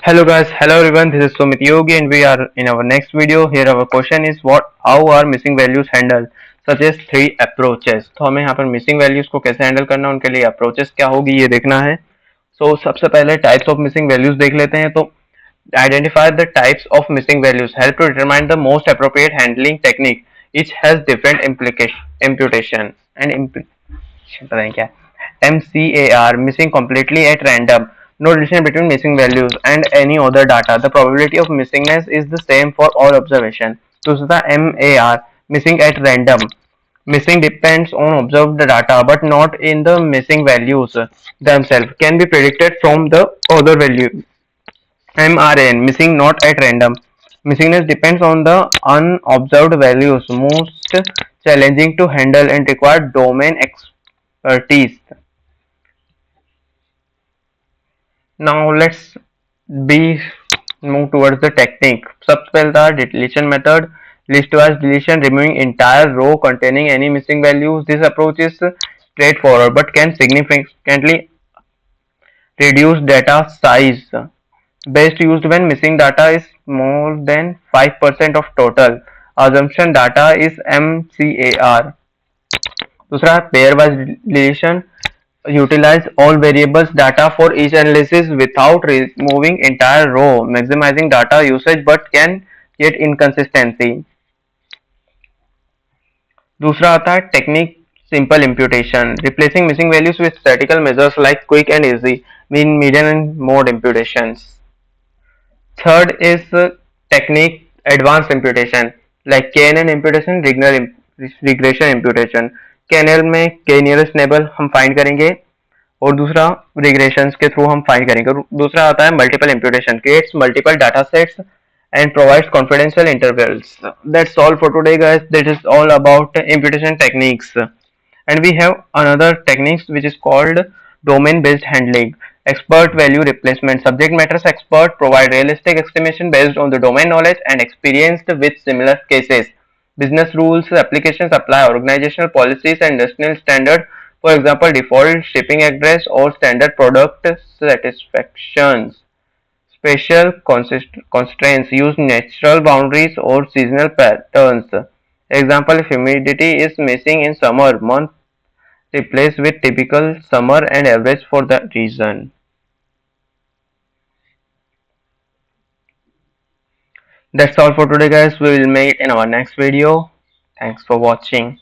Hello guys, hello everyone. This is Sumit Yogi and we are in our next video. Here our question is how are missing values handled such as three approaches. तो हमें यहाँ पर missing values को कैसे handle करना है, उनके लिए approaches क्या होगी ये देखना है. सबसे पहले types of missing values देख लेते हैं. तो identify the types of missing values help to determine the most appropriate handling technique. Each has different imputation and पता नहीं क्या MCAR missing completely at random. No relation between missing values and any other data. The probability of missingness is the same for all observation. दूसरा MAR missing at random. Missing depends on observed data but not in the missing values themselves. Can be predicted from the other value. MRN missing not at random. Missingness depends on the unobserved values. Most challenging to handle and require domain expertise. Now let's be move towards the technique. सबसे पहले था deletion method, listwise deletion, removing entire row containing any missing values. This approach is straightforward but can significantly reduce data size. Best used when missing data is more than 5% of total. Assumption data is MCAR. दूसरा pairwise deletion, utilize all variables data for each analysis without removing entire row, maximizing data usage but can get inconsistency. दूसरा आता है technique simple imputation, replacing missing values with statistical measures like quick and easy, mean, median and mode imputations. Third is technique advanced imputation like KNN imputation, regression imputation. KNN में k nearest neighbor हम find करेंगे और दूसरा regressions के through हम find करेंगे. दूसरा आता है multiple imputation, creates multiple data sets and provides confidential intervals. That's all for today guys. That is all about imputation techniques, and we have another techniques which is called domain based handling. Expert value replacement, subject matter expert provide realistic estimation based on the domain knowledge and experience with similar cases. Business rules applications apply organizational policies and national standard, for example default shipping address or standard product satisfactions. Spatial constraints use natural boundaries or seasonal patterns. Example, if humidity is missing in summer month, replace with typical summer and average for the region. That's all for today guys. We will meet in our next video. Thanks for watching.